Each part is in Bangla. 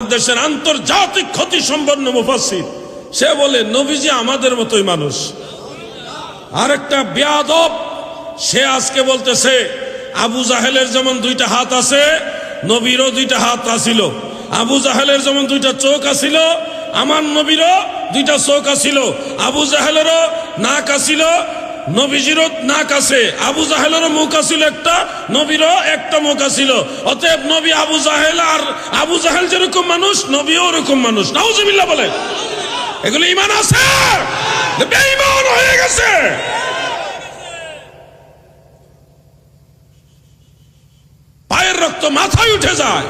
দেশের আন্তর্জাতিক খ্যাতি সম্পন্ন মুফাসসির, সে বলে নবীজি আমাদের মতোই মানুষ। আরেকটা বেয়াদব, সে আজকে বলতেছে আবু জাহেলের যেমন দুইটা হাত আছে, নবীরও দুইটা হাত আছিল। আবু জাহেলের যেমন দুইটা চোখ আছিল, আমার নবীরও দুইটা চোখ আছিল। আবু জাহেলেরও নাক আছিল, নবীজিরও নাক আছে। আবু জাহেলেরও মুখ আছিল একটা, নবীরও একটা মুখ আছিল। অতএব নবী আবু জাহেল, আর আবু জাহেল যেরকম মানুষ, নবীও ওরকম মানুষ। নাউজুবিল্লাহ বলে। এগুলো ঈমান আছে? বেঈমান হয়ে গেছে। পায়ের রক্ত মাথায় উঠে যায়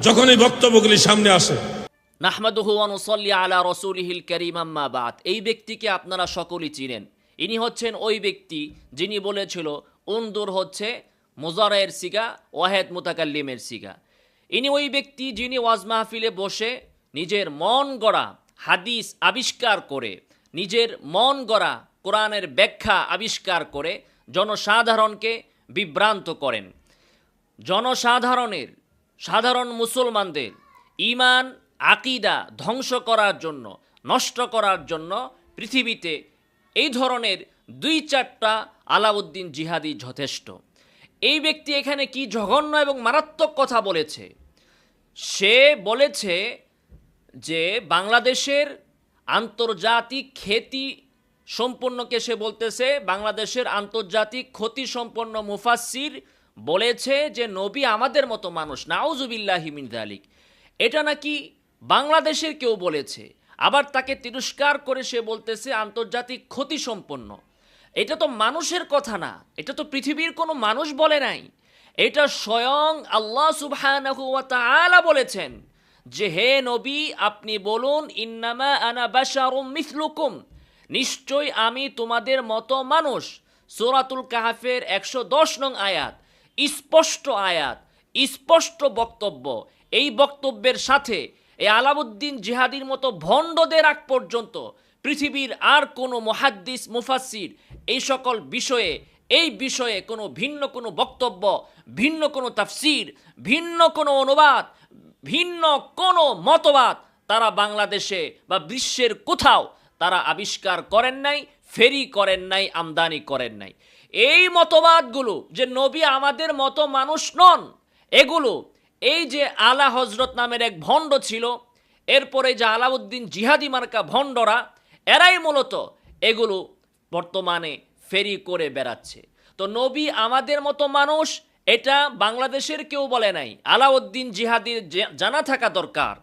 যখন এই বক্তব্যগুলি সামনে আসে। নাহমাদুহু ওয়া নুসাল্লি আলা রাসূলিহিল কারীম, আম্মা বাদ। এই ব্যক্তিকে আপনারা সকলেই চিনেন। ইনি হচ্ছেন ওই ব্যক্তি যিনি বলেছিল উনদুর হচ্ছে মুজারায়ের সিগা, ওয়াহেদ মুতাকাল্লিমের সিগা। ইনি ওই ব্যক্তি যিনি ওয়াজ মাহফিলে বসে নিজের মন গড়া হাদিস আবিষ্কার করে, নিজের মন গড়া কোরআনের ব্যাখ্যা আবিষ্কার করে জনসাধারণকে বিভ্রান্ত করেন। জনসাধারণের, সাধারণ মুসলমানদের ঈমান আকীদা ধ্বংস করার জন্য, নষ্ট করার জন্য পৃথিবীতে এই ধরনের 2-4টা আলাউদ্দিন জিহাদি যথেষ্ট। এই ব্যক্তি এখানে কি জঘন্য এবং মারাত্মক কথা বলেছে। সে বলেছে যে বাংলাদেশের আন্তর্জাতিক খ্যাতি সম্পন্নকে, সে বলতেছে বাংলাদেশের আন্তর্জাতিক খ্যাতি সম্পন্ন মুফাসসির বলেছে যে নবী আমাদের মতো মানুষ। নাউজুবিল্লাহি মিন যালিক। এটা নাকি বাংলাদেশের কেউ বলেছে, আবার তাকে তিরস্কার করে সে বলতেছে আন্তর্জাতিক খ্যাতি সম্পন্ন। এটা তো মানুষের কথা না, এটা তো পৃথিবীর কোনো মানুষ বলে নাই। এটা স্বয়ং আল্লাহ সুবহানাহু ওয়া তাআলা বলেছেন যে হে নবী আপনি বলুন ইন্নামা আনা বাশারুম মিসলুকুম, নিশ্চয় আমি তোমাদের মতো মানুষ। সূরাতুল কাহফের 110 নং আয়াত, স্পষ্ট আয়াত, স্পষ্ট বক্তব্য। এই বক্তব্যের সাথে এই আলাউদ্দিন জিহাদির মতো ভণ্ডদের আগ পর্যন্ত পৃথিবীর আর কোনো মুহাদ্দিস মুফাসসির এই সকল বিষয়ে, এই বিষয়ে কোনো ভিন্ন কোনো বক্তব্য, ভিন্ন কোনো তাফসির, ভিন্ন কোনো অনুবাদ, ভিন্ন কোনো মতবাদ তারা বাংলাদেশে বা বিশ্বের কোথাও তারা আবিষ্কার করেন নাই, ফেরি করেন নাই, আমদানি করেন নাই। এই মতবাদগুলো যে নবী আমাদের মতো মানুষ নন, এগুলো এই যে আলা হজরত নামের এক ভণ্ড ছিল, এরপরে যে আলাউদ্দিন জিহাদি মার্কা ভণ্ডরা, এরাই মূলত এগুলো বর্তমানে ফেরি করে বেড়াচ্ছে। তো নবী আমাদের মতো মানুষ এটা বাংলাদেশের কেউ বলে নাই। আলাউদ্দিন জিহাদির জানা থাকা দরকার।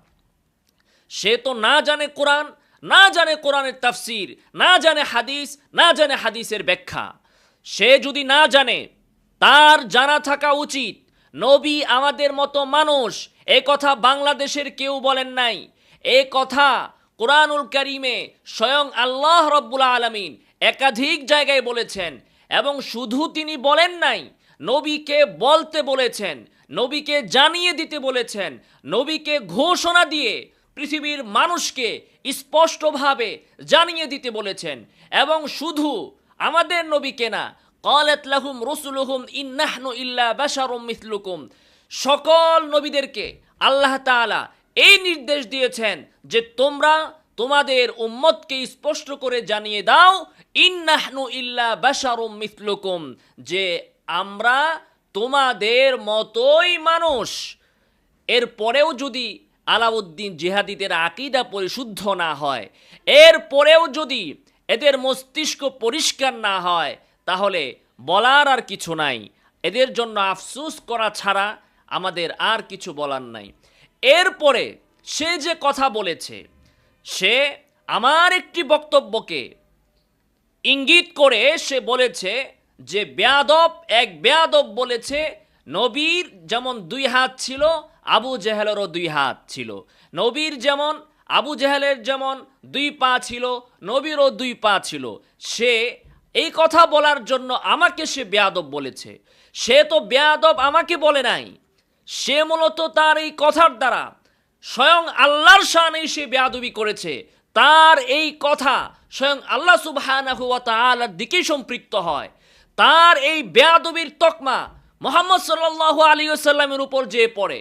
সে তো না জানে কোরআন, না জানে কোরআনের তাফসির, না জানে হাদিস, না জানে হাদিসের ব্যাখ্যা। সে যদি না জানে, তার জানা থাকা উচিত নবী আমাদের মতো মানুষ এ কথা বাংলাদেশের কেউ বলেন নাই। এ কথা কোরআনুল কারীমে স্বয়ং আল্লাহ রাব্বুল আলামিন একাধিক জায়গায় বলেছেন, এবং শুধু তিনি বলেন নাই, নবীকে বলতে বলেছেন, নবীকে জানিয়ে দিতে বলেছেন, নবীকে ঘোষণা দিয়ে পৃথিবীর মানুষকে স্পষ্টভাবে জানিয়ে দিতে বলেছেন। এবং শুধু আমাদের নবীকে না, ক্বালাত লাহুম রাসূলুহুম ইন্নাহনু ইল্লা বাশারুম মিসলুকুম, সকল নবীদেরকে আল্লাহ তাআলা এই নির্দেশ দিয়েছেন যে তোমরা তোমাদের উম্মতকে স্পষ্ট করে জানিয়ে দাও ইন্নাহনু ইল্লা বাশারুম মিসলুকুম, যে আমরা তোমাদের মতোই মানুষ। এরপরেও যদি আলাউদ্দিন জিহাদিদের আকীদা পরিশুদ্ধ না হয়, এরপরেও যদি এদের মস্তিষ্ক পরিষ্কার না হয়, তাহলে বলার আর কিছু নাই। এদের জন্য আফসোস করা ছাড়া আমাদের আর কিছু বলার নাই। এরপরে সে যে কথা বলেছে, সে আমার একটি বক্তব্যকে ইঙ্গিত করে সে বলেছে যে বেয়াদব, এক বেয়াদব বলেছে নবীর যেমন 2 হাত ছিল, আবু জেহেলেরও 2 হাত ছিল। নবীর যেমন, আবু জেহেলের যেমন 2 পা ছিল, নবীরও 2 পা ছিল। সে এই কথা বলার জন্য আমাকে সে বেয়াদব বলেছে। সে তো বেয়াদব আমাকে বলে নাই, সে মূলত তার এই কথার দ্বারা স্বয়ং আল্লাহর শানেই সে বেয়াদবি করেছে। তার এই কথা স্বয়ং আল্লাহ সুবহানাহু ওয়া তাআলার দিকেই সম্পৃক্ত হয়। তার এই বেয়াদবির তকমা মুহাম্মদ সাল্লাল্লাহু আলাইহি ওয়াসাল্লামের উপর যে পড়ে,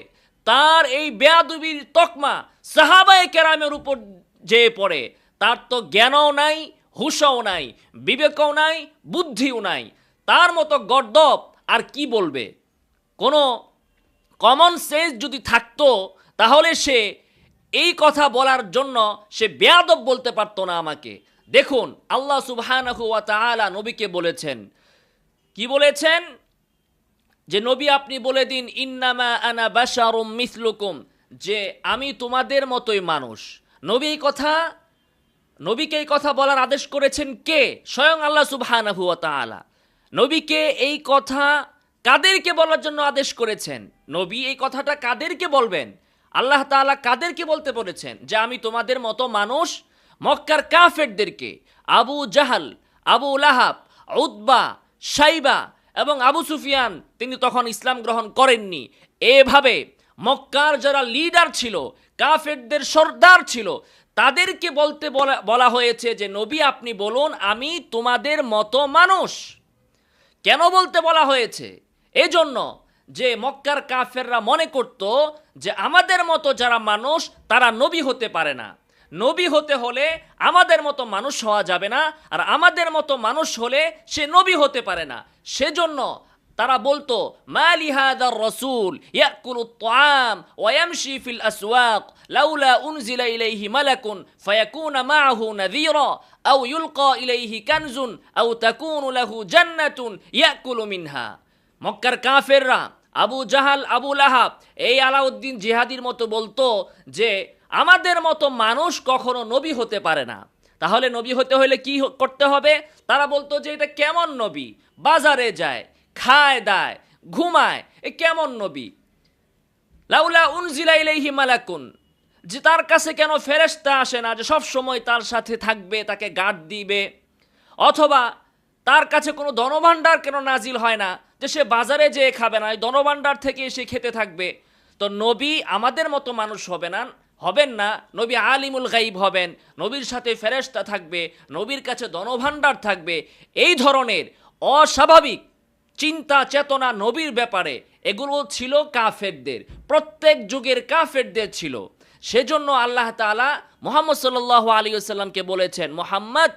তার এই বেয়াদবির তকমা সাহাবায়ে কেরামের উপর যে পড়ে, তার তো জ্ঞানও নাই, হুশও নাই, বিবেকও নাই, বুদ্ধিও নাই। তার মতো গর্দভ আর কি বলবে? কোনো কমন সেন্স যদি থাকতো তাহলে সে এই কথা বলার জন্য সে বেয়াদব বলতে পারতো না আমাকে। দেখুন আল্লাহ সুবহানাহু ওয়া তাআলা নবীকে বলেছেন, কি বলেছেন? যে নবী আপনি বলে দিন ইন্নামা আনা বাশারুম মিসলুকুম, যে আমি তোমাদের মতোই মানুষ। নবীকে এই কথা বলার আদেশ করেছেন কে? স্বয়ং আল্লাহ সুবহানাহু ওয়া তাআলা। নবীকে এই কথা কাদেরকে বলার জন্য আদেশ করেছেন? নবী এই কথাটা কাদেরকে বলবেন? আল্লাহ তাআলা কাদেরকে বলতে বলেছেন যে আমি তোমাদের মতো মানুষ? মক্কার কাফেরদেরকে, আবু জাহাল, আবু লাহাব, উতবা, শাইবা এবং আবু সুফিয়ান, তিনি তখন ইসলাম গ্রহণ করেননি। এভাবে মক্কার যারা লিডার ছিল, কাফেরদের সর্দার ছিল, তাদেরকে বলা হয়েছে যে নবী আপনি বলুন আমি তোমাদের মতো মানুষ। কেন বলতে বলা হয়েছে? এজন্য যে মক্কার কাফেররা মনে করত যে আমাদের মতো যারা মানুষ তারা নবী হতে পারে না, নবী হতে হলে আমাদের মতো মানুষ হওয়া যাবে না, আর আমাদের মতো মানুষ হলে সে নবী হতে পারে না। সেজন্য তারা বলতো মালি হাদার রাসূল ইয়াকুলুত তাআম ওয়া ইয়ামশি ফিল আসওয়াক লাউলা উনজিলা ইলাইহি মালাকুন ফায়াকুনা মাআহু নাযীরা আও ইউলকা ইলাইহি কানজুন আও তাকুনু লাহু জান্নাতুন ইয়াকুলু মিনহা। মক্কার কাফেররা, আবু জাহাল, আবু লাহাব, এই আলাউদ্দিন জিহাদির মতো বলতো যে আমাদের মতো মানুষ কখনো নবী হতে পারে না। তাহলে নবী হতে হলে কি করতে হবে? তারা বলতো যে এটা কেমন নবী? বাজারে যায়, খায় দায়, ঘুমায়, এ কেমন নবী? লাউলা উনজিলা ইলাইহি মালাকুন, যে তার কাছে কেন ফেরেশতা আসে না যে সব সময় তার সাথে থাকবে, তাকে গার্ড দিবে? অথবা তার কাছে কোনো ধনভাণ্ডার কেন নাজিল হয় না যে সে বাজারে যেয়ে খাবে না, ধনভাণ্ডার থেকে সে খেতে থাকবে? তো নবী আমাদের মতো মানুষ হবেন না, নবী আলিমুল গাইব হবেন, নবীর সাথে ফেরেশতা থাকবে, নবীর কাছে ধনভাণ্ডার থাকবে। এই ধরনের অস্বাভাবিক চিন্তা চেতনা নবীর ব্যাপারে এগুলো ছিল কাফেরদের, প্রত্যেক যুগের কাফেরদের ছিল। সেজন্য আল্লাহ তাআলা মুহাম্মদ সাল্লাল্লাহু আলাইহি ওয়াসাল্লামকে বলেছেন, মুহাম্মদ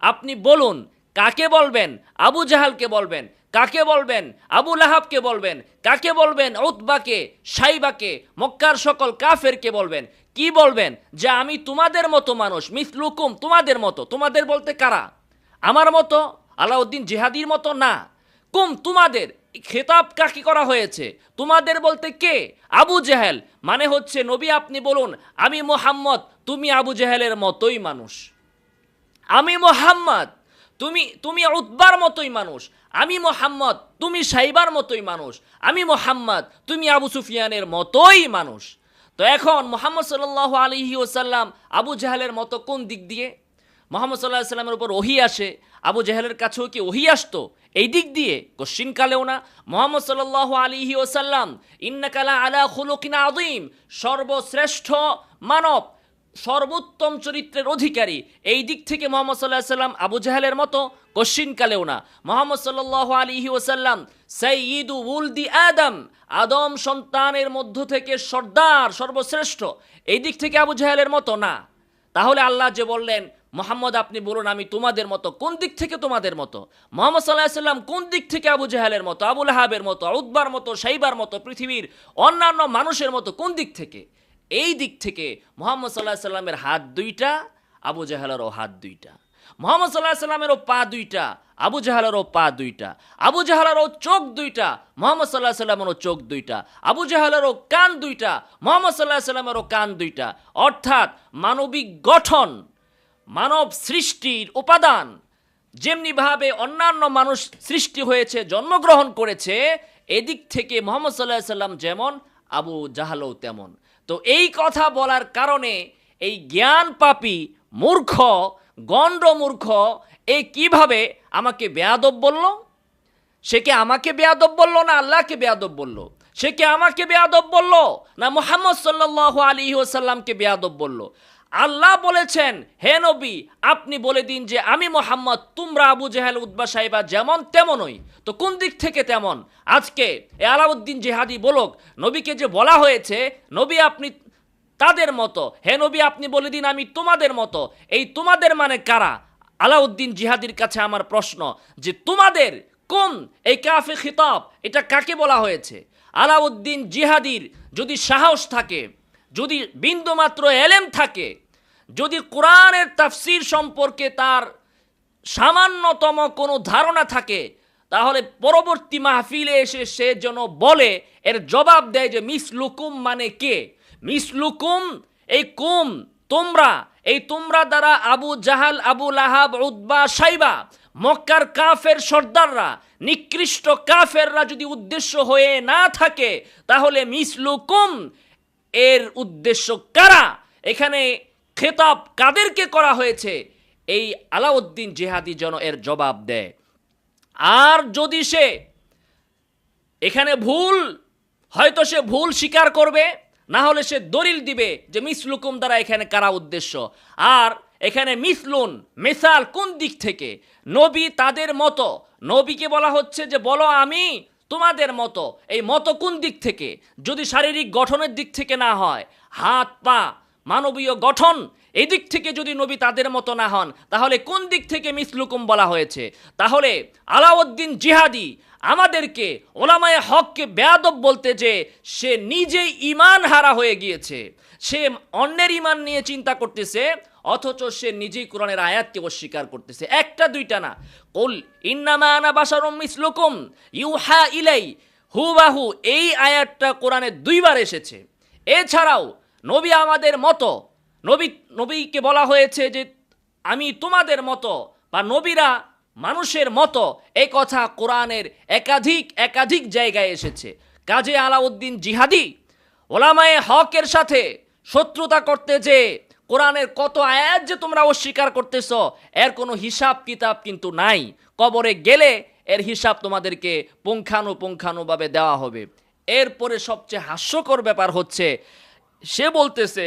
আপনি বলুন। কাকে বলবেন? আবু জাহালকে বলবেন। কাকে বলবেন? আবু লাহাবকে বলবেন। কাকে বলবেন? উতবাকে, শাইবাকে, মক্কার সকল কাফেরকে বলবেন। কি বলবেন? যে আমি তোমাদের মতো মানুষ, মিসলুকুম, তোমাদের মতো। তোমাদের বলতে কারা? আমার মতো, আলাউদ্দিন জিহাদির মতো না। কুম, তোমাদের খেতাব কাকে করা হয়েছে? তোমাদের বলতে কে? আবু জেহেল। মানে হচ্ছে নবী আপনি বলুন আমি মুহাম্মদ, তুমি আবু জেহেলের মতোই মানুষ। আমি মুহাম্মদ, তুমি উতবার মতোই মানুষ। আমি মুহাম্মদ, তুমি শাইবার মতোই মানুষ। আমি মুহাম্মদ, তুমি আবু সুফিয়ানের মতোই মানুষ। তো এখন মুহাম্মদ সাল্লাল্লাহু আলাইহি ওয়াসাল্লাম আবু জাহেলের মতো কোন দিক দিয়ে? মুহাম্মদ সাল্লাল্লাহু আলাইহি ওয়াসাল্লামের উপর ওহী আসে, আবু জাহেলের কাছেও কি ওহী আসতো? এই দিক দিয়ে কোশ্চিনকালেও না। মুহাম্মদ সাল্লাল্লাহু আলাইহি ওয়াসাল্লাম ইন্নাকা লা আলা খুলুকিন আযীম, সর্বশ্রেষ্ঠ মানব, সর্বোত্তম চরিত্রের অধিকারী। এই দিক থেকে মুহাম্মদ সাল্লাল্লাহু আলাইহি ওয়াসাল্লাম আবু জাহেলের মতো কোশ্চিনকালেও না। মুহাম্মদ সাল্লাল্লাহু আলাইহি ওয়াসাল্লাম সাইয়্যিদু উলদি আদম, আদম সন্তানের মধ্য থেকে সর্দার, সর্বশ্রেষ্ঠ। এই দিক থেকে আবু জাহেলের মতো না। তাহলে আল্লাহ যে বললেন মুহাম্মদ আপনি বলুন আমি তোমাদের মতো, কোন দিক থেকে তোমাদের মতো? মুহাম্মদ সাল্লাল্লাহু আলাইহি ওয়াসাল্লাম কোন দিক থেকে আবু জাহেলের মতো, আবু লাহাবের মতো, উতবার মতো, শাইবার মতো, পৃথিবীর অন্যান্য মানুষের মতো কোন দিক থেকে? এই দিক থেকে মুহাম্মদ সাল্লাল্লাহু আলাইহি ওয়াসাল্লামের হাত দুইটা, আবু জাহেলেরও হাত দুইটা। মুহাম্মদ সাল্লাল্লাহু আলাইহি ওয়াসাল্লামেরও পা দুইটা, আবু জাহেলেরও পা দুইটা। আবু জাহেলেরও চোখ দুইটা, মুহাম্মদ সাল্লাল্লাহু আলাইহি ওয়াসাল্লামেরও চোখ দুইটা। আবু জাহেলেরও কান দুইটা, মুহাম্মদ সাল্লাল্লাহু আলাইহি ওয়াসাল্লামেরও কান দুইটা। অর্থাৎ মানবিক গঠন, মানব সৃষ্টির উপাদান যেমনিভাবে অন্যান্য মানুষ সৃষ্টি হয়েছে, জন্মগ্রহণ করেছে, এদিক থেকে মুহাম্মদ সাল্লাল্লাহু আলাইহি ওয়াসাল্লাম যেমন, আবু জাহালও তেমন। তো এই কথা বলার কারণে এই জ্ঞান পাপী মূর্খ, গণ্ড মূর্খ, এই কিভাবে আমাকে বেয়াদব বলল? সে কি আমাকে বেয়াদব বলল না আল্লাহকে বেয়াদব বলল? সে কি আমাকে বেয়াদব বলল না মুহাম্মদ সাল্লাল্লাহু আলাইহি ওয়াসাল্লামকে বেয়াদব বলল? আল্লাহ বলেছেন, হে নবী আপনি বলে দিন যে আমি মোহাম্মদ, তোমরা আবু জেহেল উতবা সাইবা যেমন তেমনই। তো কোন দিক থেকে তেমন? আজকে এ আলাউদ্দিন জিহাদি বলুক, নবীকে যে বলা হয়েছে নবী আপনি তাদের মতো, হে নবী আপনি বলে দিন আমি তোমাদের মতো। এই তোমাদের মানে কারা? আলাউদ্দিন জিহাদির কাছে আমার প্রশ্ন যে তোমাদের কোন এই কাফে খিতাব, এটা কাকে বলা হয়েছে? আলাউদ্দিন জিহাদির যদি সাহস থাকে, যদি বিন্দুমাত্র এলেম থাকে, যদি কোরআনের তাফসির সম্পর্কে তার সামান্যতম কোনো ধারণা থাকে, তাহলে পরবর্তী মাহফিলে এসে সে যেন বলে, এর জবাব দেয় যে মিসলুকুম মানে কে? মিসলুকুম এই কুম তোমরা, এই তোমরা দ্বারা আবু জাহাল, আবু লাহাব, উতবা সাইবা, মক্কার কাফের সর্দাররা, নিকৃষ্ট কাফেররা যদি উদ্দেশ্য হয়ে না থাকে, তাহলে মিসলুকুম এর উদ্দেশ্য কারা? এখানে খেতাব কাদেরকে করা হয়েছে? এই আলাউদ্দিন জিহাদি যেন এর জবাব দেয়। আর যদি সে এখানে ভুল, হয়তো সে ভুল স্বীকার করবে, না হলে সে দলিল দিবে যে মিসলুকুম দ্বারা এখানে কারা উদ্দেশ্য। আর এখানে মিসলুন মিসাল কোন দিক থেকে? নবী তাদের মতো, নবীকে বলা হচ্ছে যে বলো আমি তোমাদের মতো। এই মতো কোন দিক থেকে? যদি শারীরিক গঠনের দিক থেকে না হয়, হাত পা মানবীয় গঠন, এই দিক থেকে যদি নবী তাদের মতো না হন, তাহলে কোন দিক থেকে মিসলুকুম বলা হয়েছে? তাহলে আলাউদ্দিন জিহাদি আমাদেরকে, ওলামায়ে হককে বেয়াদব বলতে যে সে নিজেই ঈমান হারা হয়ে গিয়েছে, সে অন্যের ঈমান নিয়ে চিন্তা করতেছে, অথচ সে নিজেই কোরআনের আয়াতকে অস্বীকার করতেছে। একটা দুইটা না, কুল ইন্নামা আনা বাশারুম মিসলুকুম ইউহা ইলাই, হুবাহু এই আয়াতটা কোরআনে 2 বার এসেছে। এছাড়াও নবী আমাদের মতো, নবীকে বলা হয়েছে যে আমি তোমাদের মতো, বা নবীরা মানুষের মতো, এই কথা কোরআনের একাধিক জায়গায় এসেছে। কাজে আলাউদ্দিন জিহাদি ওলামায়ে হকের সাথে শত্রুতা করতে যে কোরআনের কত আয়াত যে তোমরা অস্বীকার করতেছ, এর কোনো হিসাব কিতাব কিন্তু নাই। কবরে গেলে এর হিসাব তোমাদেরকে পুঙ্খানুপুঙ্খানুভাবে দেওয়া হবে। এরপরে সবচেয়ে হাস্যকর ব্যাপার হচ্ছে, সে বলতেছে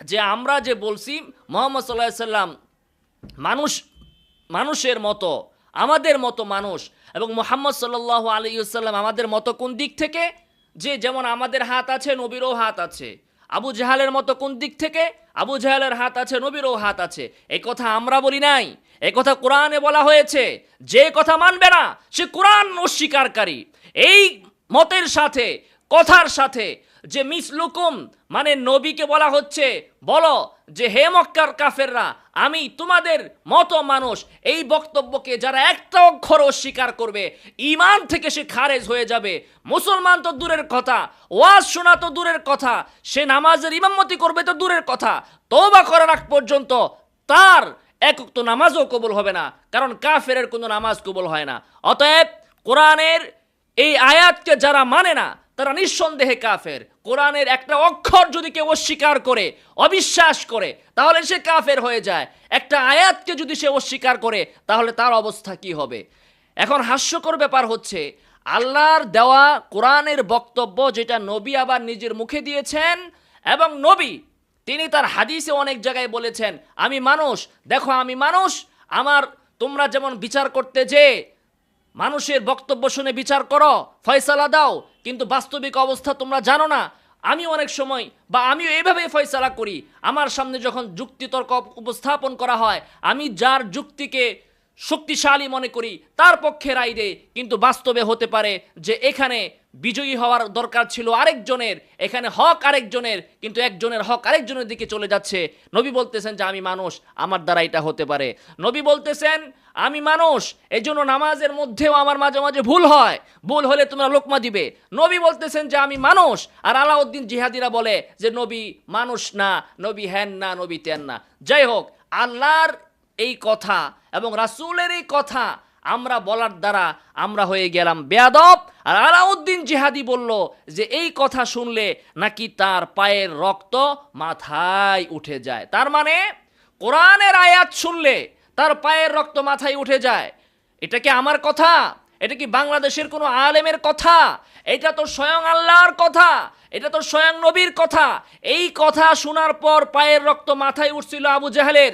যে আমরা যে বলছি মুহাম্মদ সাল্লাল্লাহু আলাইহি সাল্লাম মানুষের মতো, আমাদের মতো মানুষ, এবং মুহাম্মদ সাল্লাল্লাহু আলাইহি ওয়াসাল্লাম আমাদের মতো কোন দিক থেকে? যে যেমন আমাদের হাত আছে নবীরও হাত আছে। আবু জাহালের মতো কোন দিক থেকে? আবু জাহালের হাত আছে, নবীরও হাত আছে। এই কথা আমরা বলি নাই, এই কথা কোরআনে বলা হয়েছে। যে কথা মানবে না সে কোরআন অস্বীকারী। এই মতের সাথে, কথার সাথে যে মিসলুকুম মানে নবীকে বলা হচ্ছে বলো যে হে মক্কার কাফেররা আমি তোমাদের মতো মানুষ, এই বক্তব্যকে যারা একটা অক্ষর অস্বীকার করবে ঈমান থেকে সে খারেজ হয়ে যাবে। মুসলমান তো দূরের কথা, ওয়াজ শোনা তো দূরের কথা, সে নামাজের ইমামতি করবে তো দূরের কথা, তওবা করার আগ পর্যন্ত তার এক ওয়াক্ত নামাজও কবুল হবে না, কারণ কাফেরের কোনো নামাজ কবুল হয় না। অতএব কোরআনের এই আয়াতকে যারা মানে না তারা নিঃসন্দেহে কাফের। কোরআনের একটা অক্ষর যদি কেউ অস্বীকার করে, অবিশ্বাস করে, তাহলে সে কাফের হয়ে যায়। একটা আয়াতকে যদি সে অস্বীকার করে, তাহলে তার অবস্থা কি হবে? এখন হাস্যকর ব্যাপার হচ্ছে, আল্লাহর দেওয়া কোরআনের বক্তব্য যেটা নবী আবার নিজের মুখে দিয়েছেন, এবং নবী তিনি তার হাদিসে অনেক জায়গায় বলেছেন আমি মানুষ, দেখো আমি মানুষ, আমার তোমরা যেমন বিচার করতে যে মানুষের বক্তব্য শুনে বিচার করো, ফয়সালা দাও, কিন্তু বাস্তবিক অবস্থা তোমরা জানো না। আমি অনেক সময় বা আমিও এইভাবে ফয়সালা করি, আমার সামনে যখন যুক্তিতর্ক উপস্থাপন করা হয়, আমি যার যুক্তিকে শক্তিশালী মনে করি তার পক্ষে রায় দেয়, কিন্তু বাস্তবে হতে পারে যে এখানে বিজয়ী হওয়ার দরকার ছিল আরেকজনের, এখানে হক আরেকজনের, কিন্তু একজনের হক আরেকজনের দিকে চলে যাচ্ছে। নবী বলতেছেন যে আমি মানুষ, আমার দ্বারা এটা হতে পারে। নবী বলতেছেন আমি মানুষ, এই জন্য নামাজের মধ্যেও আমার মাঝে মাঝে ভুল হয়, ভুল হলে তোমরা লোকমা দিবে। নবী বলতেছেন যে আমি মানুষ, আর আলাউদ্দিন জিহাদিরা বলে যে নবী মানুষ না, নবী হ্যান না, নবী তেন না। যাই হোক, আল্লাহর এই কথা এবং রাসূলের এই কথা আমরা বলার দ্বারা আমরা হয়ে গেলাম বেয়াদব। আর আলাউদ্দিন জিহাদি বলল যে এই কথা শুনলে নাকি তার পায়ের রক্ত মাথায় উঠে যায়। তার মানে কোরআনের আয়াত শুনলে তার পায়ের রক্ত মাথায় উঠে যায়। এটা কি আমার কথা? এটা কি বাংলাদেশের কোনো আলেমের কথা? এটা তো স্বয়ং আল্লাহর কথা, এটা তো স্বয়ং নবীর কথা। এই কথা শোনার পর পায়ের রক্ত মাথায় উঠছিল আবু জাহেলের।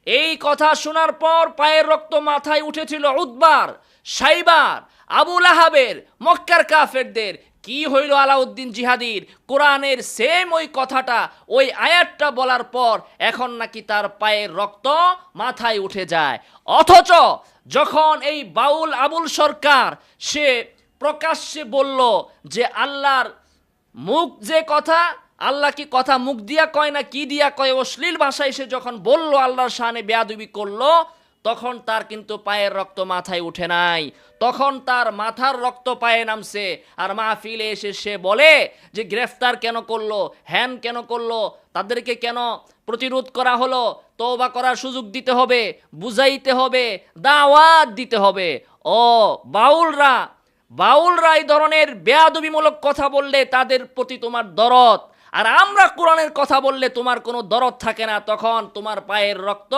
এই কথা শোনার পর পায়ের রক্ত মাথায় উঠেছিল উতবার, সাইবার, আবু লাহাবের, মক্কার কাফেরদের। কি হইল আলাউদ্দিন জিহাদির? কোরআনের সেম ওই কথাটা, ওই আয়াতটা বলার পর এখন নাকি তার পায়ের রক্ত মাথায় উঠে যায়। অথচ যখন এই বাউল আবুল সরকার সে প্রকাশ্যে বলল যে আল্লাহর মুখ যে কথা, আল্লাহ কি কথা মুখ দিয়া কয় না কি দিয়া কয়, অশ্লীল ভাষায় সে যখন বলল, আল্লাহর শানে বেয়াদবি করলো, তখন তার কিন্তু পায়ের রক্ত মাথায় উঠে নাই, তখন তার মাথার রক্ত পায়ে নামছে। আর মাহফিলে এসে সে বলে যে গ্রেফতার কেন করলো, হ্যান কেন করলো, তাদেরকে কেন প্রতিরোধ করা হলো, তওবা করার সুযোগ দিতে হবে, বুঝাইতে হবে, দাওয়াত দিতে হবে। ও বাউলরা এই ধরনের বেয়াদবিমূলক কথা বললে তাদের প্রতি তোমার দরদ, আর আমরা কোরআনের কথা বললে তোমার কোনো দরদ থাকে না, তখন তোমার পায়ের রক্ত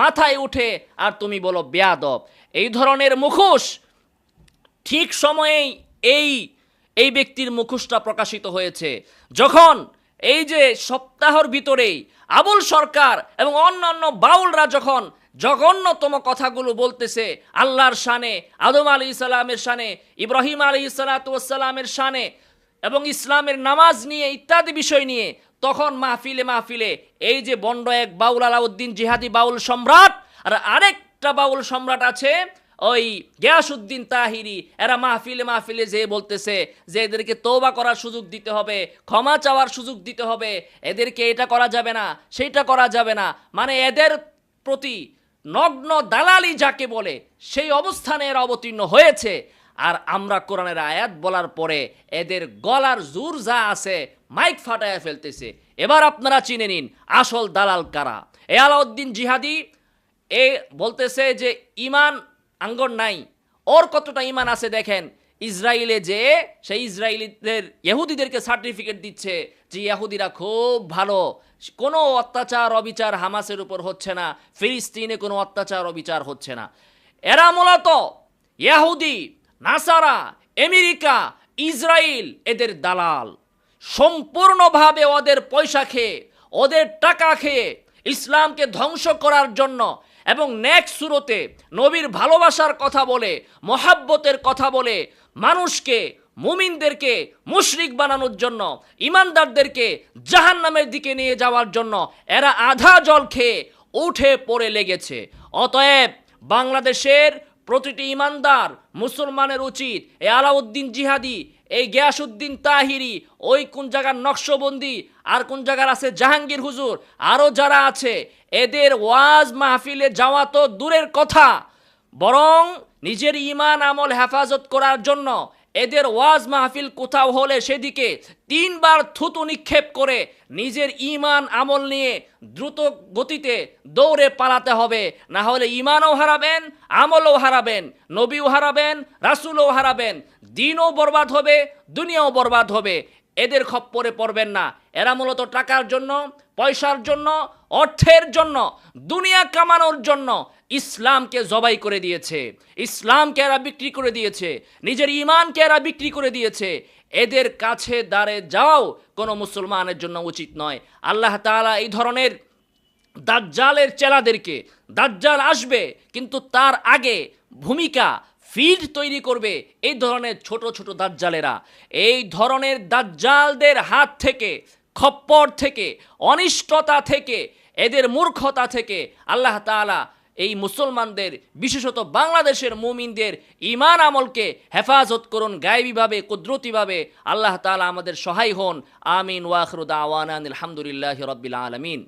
মাথায় উঠে আর তুমি বলো বেয়াদব। এই ধরনের মুখোশ ঠিক সময়েই এই ব্যক্তির মুখোশটা প্রকাশিত হয়েছে, যখন এই যে সপ্তাহের ভিতরেই আবুল সরকার এবং অন্যান্য বাউলরা যখন জঘন্যতম কথাগুলো বলতেছে আল্লাহর শানে, আদম আলাইহিস সালামের শানে, ইব্রাহিম আলাইহিস সালামের শানে এবং ইসলামের নামাজ নিয়ে ইত্যাদি বিষয় নিয়ে, তখন মাহফিলে এই যে বন্ড এক বাউল আলাউদ্দিন জিহাদি বাউল সম্রাট, আর আরেকটা বাউল সম্রাট আছে ওই গিয়াসউদ্দিন তাহিরি, এরা মাহফিলে যে বলতেছে যে এদেরকে তওবা করার সুযোগ দিতে হবে, ক্ষমা চাওয়ার সুযোগ দিতে হবে, এদেরকে এটা করা যাবে না, সেইটা করা যাবে না, মানে এদের প্রতি নগ্ন দালালি যাকে বলে সেই অবস্থানে এরা অবতীর্ণ হয়েছে। আর আমরা কোরআনের আয়াত বলার পরে এদের গলার জোর যা আছে মাইক ফাটায় ফেলতেছে। এবার আপনারা চিনে নিন আসল দালাল কারা। এ আলাউদ্দিন জিহাদি এ বলতেছে যে ইমান আঙ্গর নাই, ওর কতটা ইমান আছে দেখেন। ইসরায়েলে যে সেই ইসরায়েলিদের ইহুদিদেরকে সার্টিফিকেট দিচ্ছে যে ইহুদিরা খুব ভালো, কোনো অত্যাচার অবিচার হামাসের উপর হচ্ছে না, ফিলিস্তিনে কোনো অত্যাচার অবিচার হচ্ছে না। এরা মূলত ইহুদি, নাসারা, আমেরিকা, ইসরায়েল এদের দালাল। সম্পূর্ণভাবে ওদের পয়সা খেয়ে, ওদের টাকা খেয়ে ইসলামকে ধ্বংস করার জন্য এবং নেক্সট সুরতে নবীর ভালোবাসার কথা বলে, মহাব্বতের কথা বলে মানুষকে, মুমিনদেরকে মুশরিক বানানোর জন্য, ইমানদারদেরকে জাহান্নামের দিকে নিয়ে যাওয়ার জন্য এরা আধা জল খেয়ে উঠে পড়ে লেগেছে। অতএব বাংলাদেশের প্রতিটি ইমানদার মুসলমানের উচিত এই আলাউদ্দিন জিহাদি, এই গিয়াসউদ্দিন তাহিরি, ওই কোন জায়গার নকশবন্দি, আর কোন জায়গার আছে জাহাঙ্গীর হুজুর, আরও যারা আছে, এদের ওয়াজ মাহফিলে যাওয়া তো দূরের কথা, বরং নিজের ইমান আমল হেফাজত করার জন্য এদের ওয়াজ মাহফিল কোথাও হলে সেদিকে 3 বার থুতু নিক্ষেপ করে নিজের ইমান আমল নিয়ে দ্রুত গতিতে দৌড়ে পালাতে হবে। না হলে ইমানও হারাবেন, আমলও হারাবেন, নবীও হারাবেন, রাসূলও হারাবেন, দিনও বরবাদ হবে, দুনিয়াও বরবাদ হবে। এদের খপ্পরে পড়বেন না। এরা মূলত টাকার জন্য, পয়সার জন্য, অর্থের জন্য, দুনিয়া কামানোর জন্য ইসলামকে জবাই করে দিয়েছে, ইসলামকে এরা বিক্রি করে দিয়েছে, নিজের ইমানকে এরা বিক্রি করে দিয়েছে। এদের কাছে দাঁড়ে যাও কোনো মুসলমানের জন্য উচিত নয়। আল্লাহ তাআলা এই ধরনের দাজ্জালের চেলাদেরকে, দাজ্জাল আসবে কিন্তু তার আগে ভূমিকা ফিল্ড তৈরি করবে এই ধরনের ছোট ছোট দাজ্জালেরা। এই ধরনের দাজ্জালদের হাত থেকে, খপ্পর থেকে, অনিষ্টতা থেকে, এদের মূর্খতা থেকে আল্লাহ তাআলা এই মুসলমানদের, বিশেষত বাংলাদেশের মুমিনদের ঈমান আমলকে হেফাজত করুন গায়বীভাবে, কুদরতিভাবে। আল্লাহ তাআলা আমাদের সহায় হন। আমিন ওয়া আখিরু দাওয়ানা আলহামদুলিল্লাহি রাব্বিল আলামিন।